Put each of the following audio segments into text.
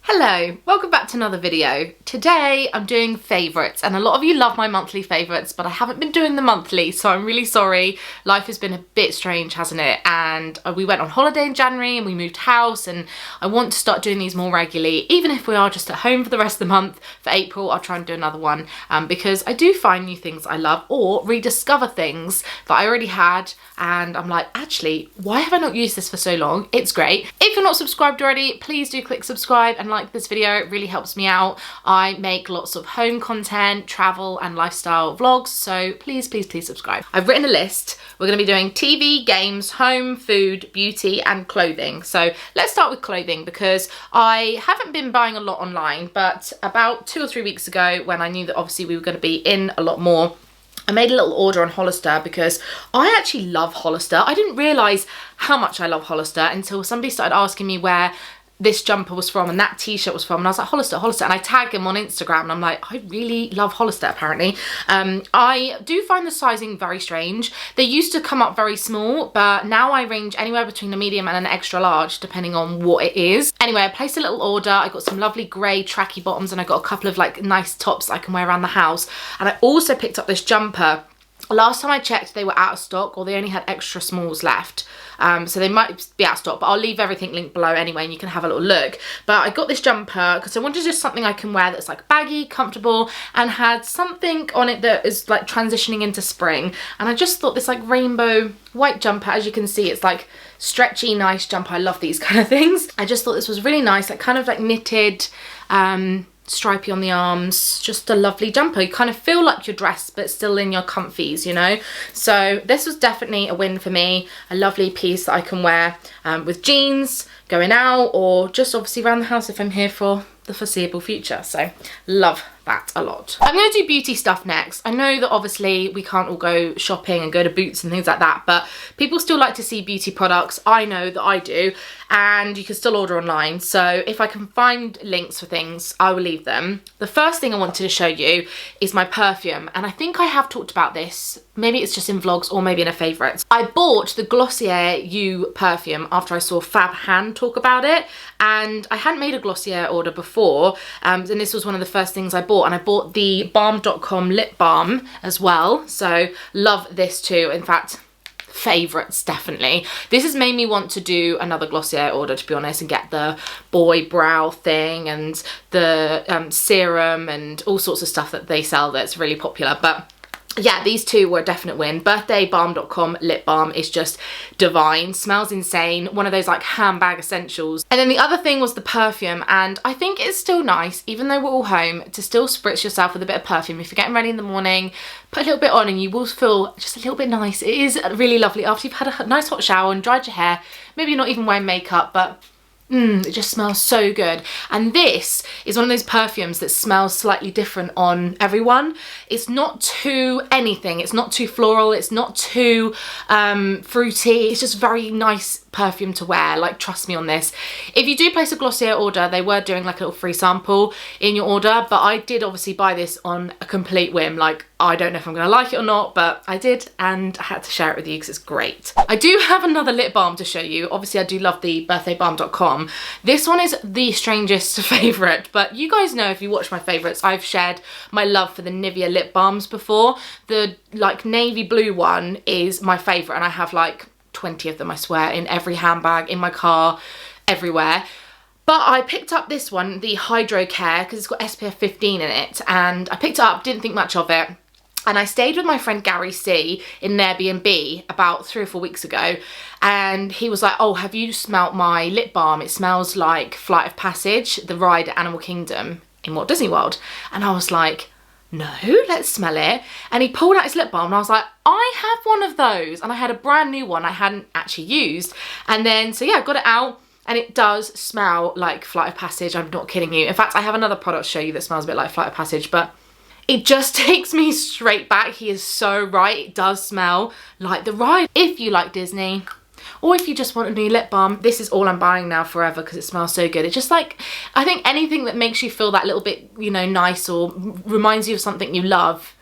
Hello, welcome back to another video. Today I'm doing favourites, and a lot of you love my monthly favourites, but I haven't been doing the monthly, so I'm really sorry. Life has been a bit strange, hasn't it? And we went on holiday in January and we moved house, and I want to start doing these more regularly, even if we are just at home for the rest of the month. For April, I'll try and do another one because I do find new things I love or rediscover things that I already had, and I'm like, actually, why have I not used this for so long? It's great. If you're not subscribed already, please do click subscribe and like this video. It really helps me out. I make lots of home content, travel and lifestyle vlogs, so please subscribe. I've written a list. We're going to be doing TV, games, home, food, beauty and clothing. So let's start with clothing because I haven't been buying a lot online, but about 2 or 3 weeks ago, when I knew that obviously we were going to be in a lot more, I made a little order on Hollister because I actually love Hollister. I didn't realise how much I love Hollister until somebody started asking me where this jumper was from and that t-shirt was from, and I was like, Hollister, and I tagged him on Instagram and I'm like, I really love Hollister apparently. I do find the sizing very strange. They used to come up very small, but now I range anywhere between a medium and an extra large depending on what it is. Anyway, I placed a little order. I got some lovely grey tracky bottoms and I got a couple of like nice tops I can wear around the house, and I also picked up this jumper. Last time I checked, they were out of stock, or they only had extra smalls left. So they might be out of stock, but I'll leave everything linked below anyway and you can have a little look. But I got this jumper because I wanted just something I can wear that's like baggy, comfortable, and had something on it that is like transitioning into spring. And I just thought this like rainbow white jumper, as you can see, it's like stretchy, nice jumper. I love these kind of things. I just thought this was really nice, like kind of like knitted, stripey on the arms, just a lovely jumper. You kind of feel like you're dressed but still in your comfies, you know. So this was definitely a win for me. A lovely piece that I can wear with jeans, going out, or just obviously around the house if I'm here for the foreseeable future. So love that a lot. I'm going to do beauty stuff next. I know that obviously we can't all go shopping and go to Boots and things like that, but people still like to see beauty products. I know that I do, and you can still order online. So if I can find links for things, I will leave them. The first thing I wanted to show you is my perfume, and I think I have talked about this. Maybe it's just in vlogs or maybe in a favourites. I bought the Glossier You perfume after I saw Fab Han talk about it, and I hadn't made a Glossier order before, and this was one of the first things I bought. And I bought the balm.com lip balm as well, so love this too. In fact, favourites definitely. This has made me want to do another Glossier order, to be honest, and get the boy brow thing and the serum and all sorts of stuff that they sell that's really popular. But yeah, these two were a definite win. Birthday balm.com lip balm is just divine, smells insane, one of those like handbag essentials. And then the other thing was the perfume, and I think it's still nice, even though we're all home, to still spritz yourself with a bit of perfume. If you're getting ready in the morning, put a little bit on and you will feel just a little bit nice. It is really lovely after you've had a nice hot shower and dried your hair. Maybe you're not even wearing makeup, but it just smells so good. And this is one of those perfumes that smells slightly different on everyone. It's not too anything, it's not too floral, it's not too fruity. It's just very nice perfume to wear. Like, trust me on this. If you do place a Glossier order, they were doing like a little free sample in your order, but I did obviously buy this on a complete whim. Like, I don't know if I'm gonna like it or not, but I did, and I had to share it with you because it's great. I do have another lip balm to show you. Obviously I do love the birthdaybalm.com. This one is the strangest favourite, but you guys know, if you watch my favourites, I've shared my love for the Nivea Lip Balms before. The like navy blue one is my favourite, and I have like 20 of them, I swear, in every handbag, in my car, everywhere. But I picked up this one, the Hydro Care, because it's got SPF 15 in it, and I picked it up, didn't think much of it. And I stayed with my friend Gary C in an Airbnb about 3 or 4 weeks ago, and he was like, oh, have you smelt my lip balm? It smells like Flight of Passage, the ride at Animal Kingdom in Walt Disney World. And I was like, no, let's smell it. And he pulled out his lip balm and I was like, I have one of those. And I had a brand new one I hadn't actually used. And then, so yeah, I got it out, and it does smell like Flight of Passage. I'm not kidding you. In fact, I have another product to show you that smells a bit like Flight of Passage, but it just takes me straight back. He is so right. It does smell like the ride. If you like Disney, or if you just want a new lip balm, this is all I'm buying now forever because it smells so good. It's just like, I think anything that makes you feel that little bit, you know, nice or reminds you of something you love,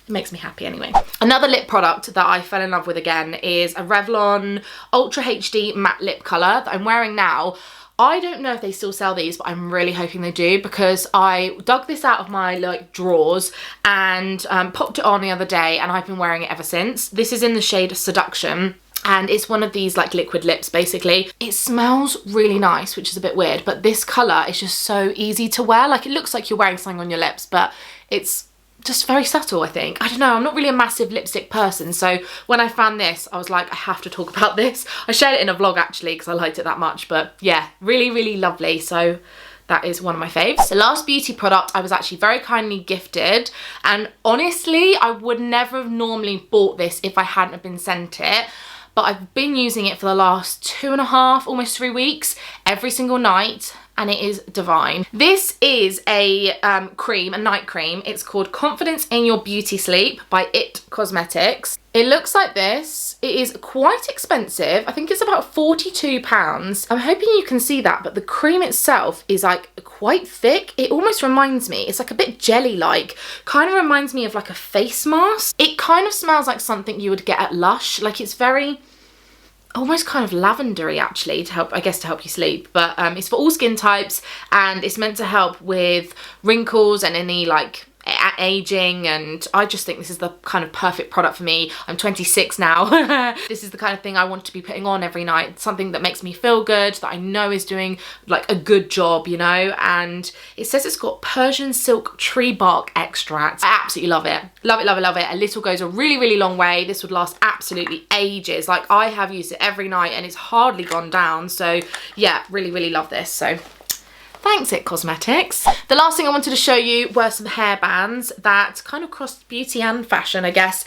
it makes me happy anyway. Another lip product that I fell in love with again is a Revlon Ultra HD Matte Lip Colour that I'm wearing now. I don't know if they still sell these, but I'm really hoping they do, because I dug this out of my like drawers and popped it on the other day, and I've been wearing it ever since. This is in the shade Seduction. And it's one of these like liquid lips basically. It smells really nice, which is a bit weird, but this colour is just so easy to wear. Like, it looks like you're wearing something on your lips, but it's just very subtle, I think. I don't know, I'm not really a massive lipstick person, so when I found this, I was like, I have to talk about this. I shared it in a vlog actually because I liked it that much, but yeah, really, really lovely. So that is one of my faves. The last beauty product I was actually very kindly gifted, and honestly, I would never have normally bought this if I hadn't have been sent it. But I've been using it for the last 2.5, almost 3 weeks, every single night, and it is divine. This is a cream, a night cream. It's called Confidence in Your Beauty Sleep by It Cosmetics. It looks like this. It is quite expensive. I think it's about £42. I'm hoping you can see that, but the cream itself is like quite thick. It almost reminds me, it's like a bit jelly-like, kind of reminds me of like a face mask. It kind of smells like something you would get at Lush. Like, it's very, almost kind of lavendery actually, to help, I guess, to help you sleep. But it's for all skin types, and it's meant to help with wrinkles and any like aging, and I just think this is the kind of perfect product for me. I'm 26 now. This is the kind of thing I want to be putting on every night, something that makes me feel good, that I know is doing like a good job, you know. And it says it's got Persian silk tree bark extract. I absolutely love it. Love it, love it, love it. A little goes a really, really long way. This would last absolutely ages. Like, I have used it every night and it's hardly gone down. So yeah, really, really love this. So thanks, It Cosmetics. The last thing I wanted to show you were some hairbands that kind of crossed beauty and fashion, I guess.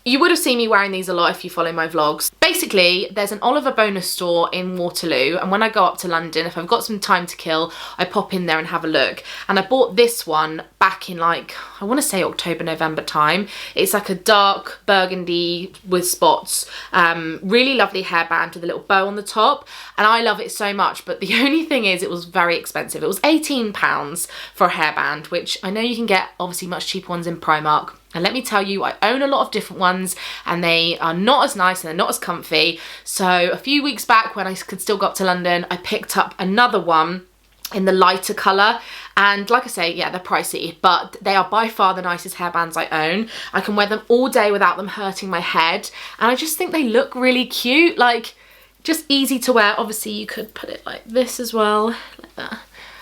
You would have seen me wearing these a lot if you follow my vlogs. Basically, there's an Oliver Bonus store in Waterloo, and when I go up to London, if I've got some time to kill, I pop in there and have a look. And I bought this one back in like, I want to say October, November time. It's like a dark burgundy with spots. Really lovely hairband with a little bow on the top, and I love it so much. But the only thing is, it was very expensive. It was £18 for a hairband, which I know you can get obviously much cheaper ones in Primark. And let me tell you, I own a lot of different ones, and they are not as nice and they're not as comfy. So a few weeks back, when I could still go up to London, I picked up another one in the lighter colour, and like I say, yeah, they're pricey, but they are by far the nicest hairbands I own. I can wear them all day without them hurting my head, and I just think they look really cute, like just easy to wear. Obviously you could put it like this as well, like that.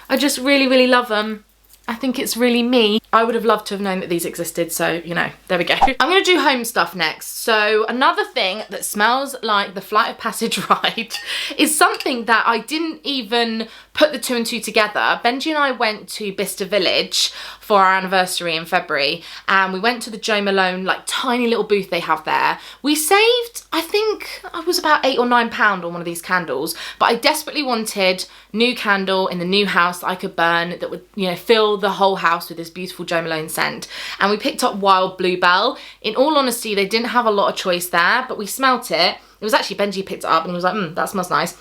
I just really, really love them. I think it's really me. I would have loved to have known that these existed, so, you know, there we go. I'm gonna do home stuff next. So another thing that smells like the Flight of Passage ride is something that I didn't even put the two and two together. Benji and I went to Bicester Village for our anniversary in February, and we went to the Jo Malone like tiny little booth they have there. We saved, I think it was about £8 or £9 on one of these candles, but I desperately wanted new candle in the new house that I could burn, that would, you know, fill the whole house with this beautiful Jo Malone scent. And we picked up Wild Bluebell. In all honesty, they didn't have a lot of choice there, but we smelt it. It was actually Benji picked it up and he was like, that smells nice.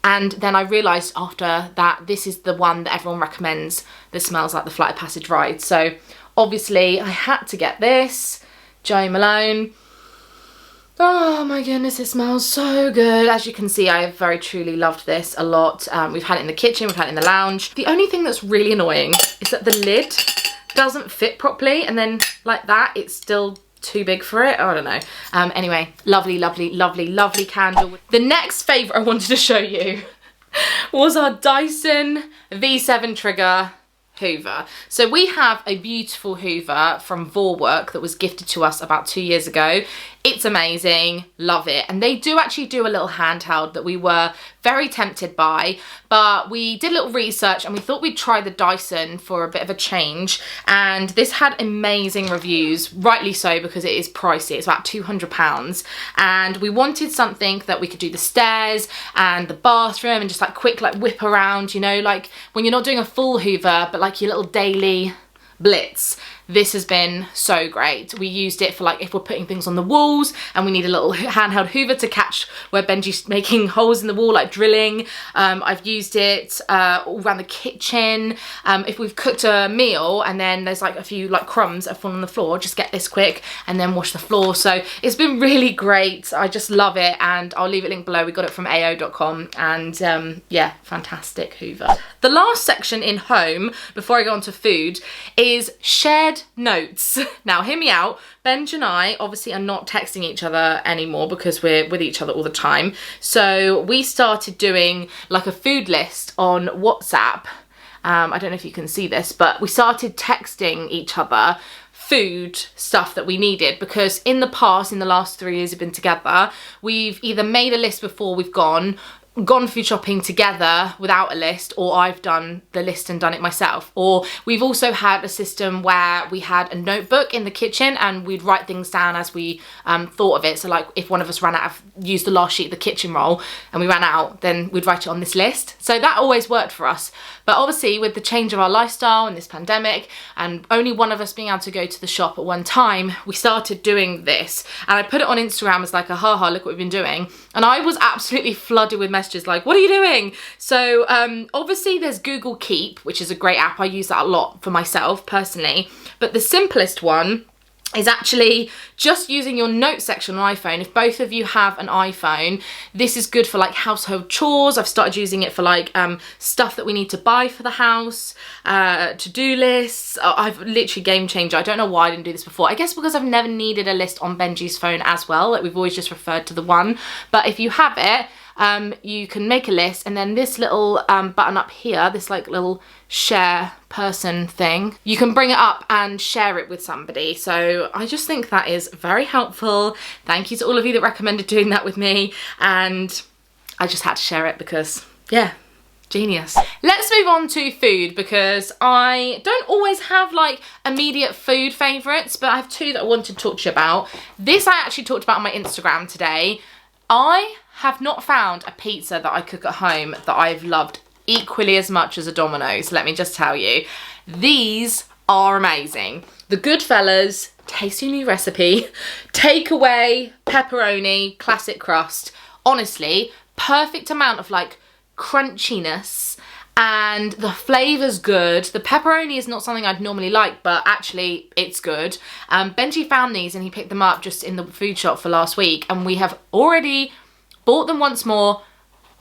And then I realised after that this is the one that everyone recommends that smells like the Flight of Passage ride. So obviously I had to get this, Jo Malone. Oh my goodness, it smells so good. As you can see, I have very truly loved this a lot. We've had it in the kitchen, we've had it in the lounge. The only thing that's really annoying is that the lid doesn't fit properly, and then like that, it's still too big for it. Oh, I don't know. Anyway, lovely, lovely, lovely, lovely candle. The next favourite I wanted to show you was our Dyson V7 Trigger Hoover. So we have a beautiful Hoover from Vorwerk that was gifted to us about 2 years ago. It's amazing, love it. And they do actually do a little handheld that we were very tempted by, but we did a little research and we thought we'd try the Dyson for a bit of a change. And this had amazing reviews, rightly so, because it is pricey. It's about £200. And we wanted something that we could do the stairs and the bathroom and just like quick like whip around, you know, like when you're not doing a full Hoover, but like your little daily blitz. this has been so great. We used it for like if we're putting things on the walls and we need a little handheld hoover to catch where Benji's making holes in the wall, like drilling. I've used it all around the kitchen. If we've cooked a meal and then there's like a few like crumbs that have fallen on the floor, just get this quick and then wash the floor. So it's been really great. I just love it, and I'll leave it linked below. We got it from AO.com, and yeah, fantastic hoover. The last section in home before I go on to food is shared notes. Now hear me out. Benj and I obviously are not texting each other anymore because we're with each other all the time. So we started doing like a food list on WhatsApp. I don't know if you can see this, but we started texting each other food stuff that we needed, because in the past, in the last 3 years we've been together, we've either made a list before we've gone food shopping together without a list, or I've done the list and done it myself. Or we've also had a system where we had a notebook in the kitchen and we'd write things down as we thought of it. So like if one of us ran out of, used the last sheet of the kitchen roll and we ran out, then we'd write it on this list. So that always worked for us. But obviously with the change of our lifestyle and this pandemic and only one of us being able to go to the shop at one time, we started doing this. And I put it on Instagram as like a haha, look what we've been doing. And I was absolutely flooded with messages like, what are you doing? So obviously there's Google Keep, which is a great app. I use that a lot for myself personally. But the simplest one is actually just using your notes section on iPhone. If both of you have an iPhone, this is good for like household chores. I've started using it for like stuff that we need to buy for the house, to-do lists. I've literally game changer. I don't know why I didn't do this before. I guess because I've never needed a list on Benji's phone as well. Like we've always just referred to the one. But if you have it, you can make a list, and then this little button up here, this like little share person thing, you can bring it up and share it with somebody. So I just think that is very helpful. Thank you to all of you that recommended doing that with me, and I just had to share it because yeah, genius. Let's move on to food, because I don't always have like immediate food favourites, but I have two that I wanted to talk to you about. This I actually talked about on my Instagram today. I have not found a pizza that I cook at home that I've loved equally as much as a Domino's, let me just tell you. These are amazing. The Goodfellas tasty new recipe, takeaway pepperoni, classic crust. Honestly, perfect amount of like crunchiness, and the flavour's good. The pepperoni is not something I'd normally like, but actually it's good. Benji found these and he picked them up just in the food shop for last week, and we have already bought them once more,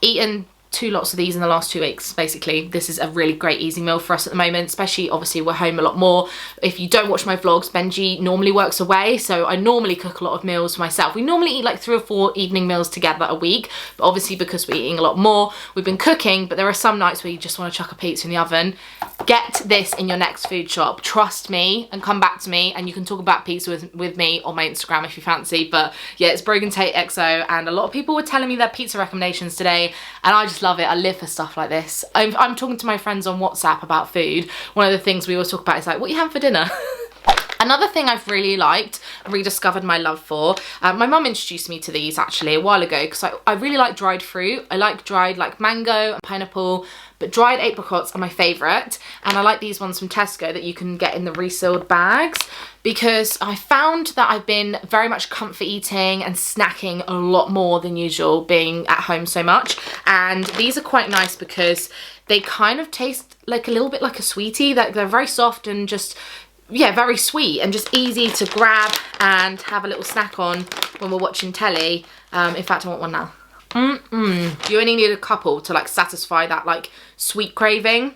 eaten 2 lots of these in the last 2 weeks, basically. This is a really great easy meal for us at the moment, especially obviously we're home a lot more. If you don't watch my vlogs, Benji normally works away, so I normally cook a lot of meals for myself. We normally eat like 3 or 4 evening meals together a week, but obviously because we're eating a lot more, we've been cooking, but there are some nights where you just want to chuck a pizza in the oven. Get this in your next food shop, trust me, and come back to me, and you can talk about pizza with me on my Instagram if you fancy. But yeah, it's Brogan Tate XO, and a lot of people were telling me their pizza recommendations today, and I just love it. I live for stuff like this. I'm talking to my friends on WhatsApp about food. One of the things we always talk about is like, what are you having for dinner? Another thing I've really liked, rediscovered my love for, my mum introduced me to these actually a while ago, because I really like dried fruit. I like dried like mango and pineapple, but dried apricots are my favourite. And I like these ones from Tesco that you can get in the resealed bags, because I found that I've been very much comfort eating and snacking a lot more than usual, being at home so much. And these are quite nice because they kind of taste like a little bit like a sweetie. They're very soft and just, yeah, very sweet and just easy to grab and have a little snack on when we're watching telly. In fact, I want one now. You only need a couple to like satisfy that like sweet craving,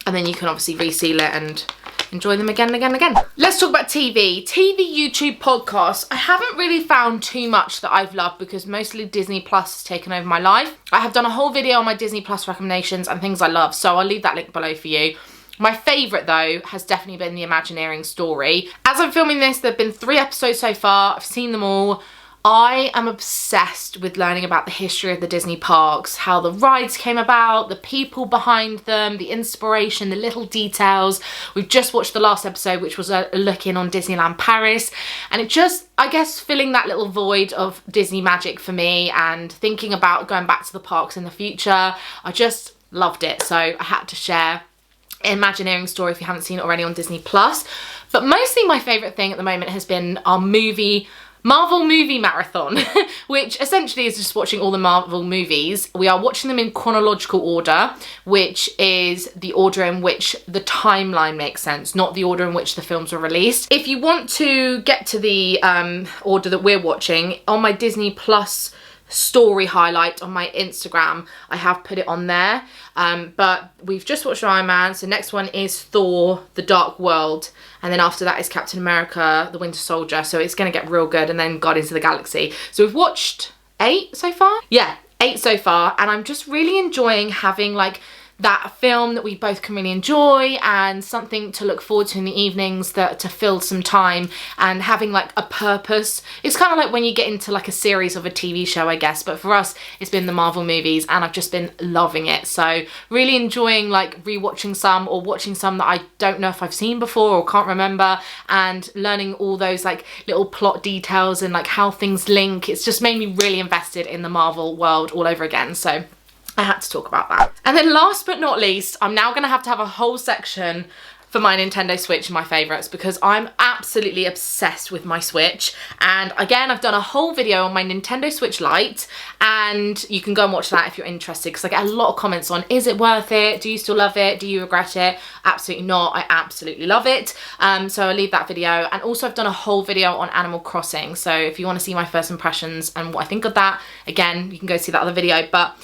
and then you can obviously reseal it and enjoy them again and again and again. Let's talk about TV, YouTube, podcasts. I haven't really found too much that I've loved, because mostly Disney Plus has taken over my life. I have done a whole video on my Disney Plus recommendations and things I love, so I'll leave that link below for you. My favourite though has definitely been The Imagineering Story. As I'm filming this, there have been 3 episodes so far. I've seen them all. I am obsessed with learning about the history of the Disney parks, how the rides came about, the people behind them, the inspiration, the little details. We've just watched the last episode, which was a look in on Disneyland Paris, and it just, I guess, filling that little void of Disney magic for me and thinking about going back to the parks in the future. I just loved it, so I had to share Imagineering Story if you haven't seen it already on Disney Plus. But mostly my favourite thing at the moment has been our Marvel movie marathon, which essentially is just watching all the Marvel movies. We are watching them in chronological order, which is the order in which the timeline makes sense, not the order in which the films were released. If you want to get to the order that we're watching, on my Disney Plus story highlight on my Instagram, I have put it on there. But we've just watched Iron Man, so next one is Thor, The Dark World, and then after that is Captain America, The Winter Soldier, so it's gonna get real good, and then Guardians of the Galaxy. So we've watched 8 so far? Yeah, 8 so far, and I'm just really enjoying having like that film that we both can really enjoy and something to look forward to in the evenings to fill some time and having like a purpose. It's kind of like when you get into like a series of a TV show, I guess, but for us it's been the Marvel movies and I've just been loving it. So really enjoying like rewatching some or watching some that I don't know if I've seen before or can't remember, and learning all those like little plot details and like how things link. It's just made me really invested in the Marvel world all over again. So I had to talk about that. And then last but not least, I'm now gonna have to have a whole section for my Nintendo Switch and my favourites, because I'm absolutely obsessed with my Switch. And again, I've done a whole video on my Nintendo Switch Lite, and you can go and watch that if you're interested, because I get a lot of comments on, is it worth it? Do you still love it? Do you regret it? Absolutely not. I absolutely love it. So I'll leave that video. And also I've done a whole video on Animal Crossing. So if you want to see my first impressions and what I think of that, again, you can go see that other video. But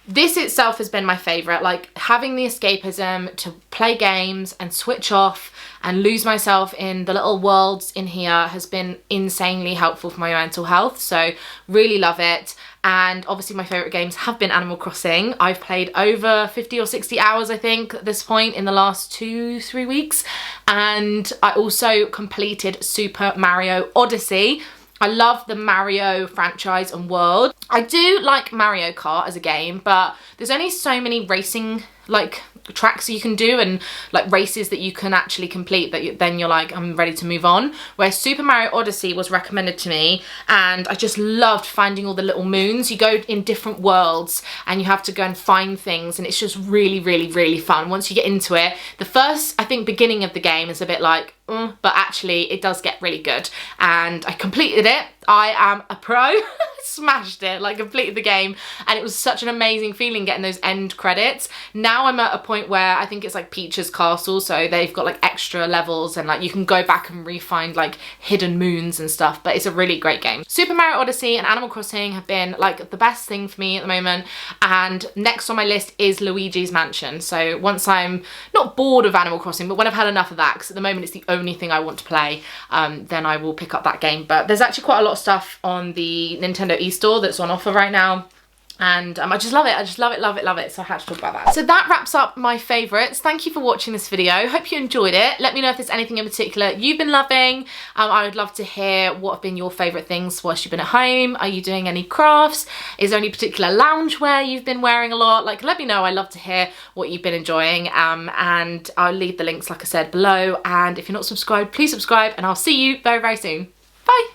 this itself has been my favourite, like having the escapism to play games and switch off and lose myself in the little worlds in here has been insanely helpful for my mental health. So really love it. And obviously my favourite games have been Animal Crossing. I've played over 50 or 60 hours, I think, at this point in the last 2-3 weeks. And I also completed Super Mario Odyssey. I love the Mario franchise and world. I do like Mario Kart as a game, but there's only so many racing like tracks you can do and like races that you can actually complete that then you're like, I'm ready to move on. Where Super Mario Odyssey was recommended to me, and I just loved finding all the little moons. You go in different worlds and you have to go and find things, and it's just really, really, really fun once you get into it. The first, I think, beginning of the game is a bit like, but actually it does get really good, and I completed it. I am a pro. Smashed it, like completed the game, and it was such an amazing feeling getting those end credits. Now I'm at a point where I think it's like Peach's Castle, so they've got like extra levels and like you can go back and re-find like hidden moons and stuff, but it's a really great game. Super Mario Odyssey and Animal Crossing have been like the best thing for me at the moment, and next on my list is Luigi's Mansion. So once I'm not bored of Animal Crossing, but when I've had enough of that, because at the moment it's the only thing I want to play, then I will pick up that game. But there's actually quite a lot of stuff on the Nintendo eStore that's on offer right now, and I just love it. I just love it, love it, love it. So I had to talk about that. So that wraps up my favourites. Thank you for watching this video. Hope you enjoyed it. Let me know if there's anything in particular you've been loving. I would love to hear what have been your favourite things whilst you've been at home. Are you doing any crafts? Is there any particular loungewear you've been wearing a lot? Like, let me know. I love to hear what you've been enjoying, and I'll leave the links, like I said, below. And if you're not subscribed, please subscribe, and I'll see you very, very soon. Bye.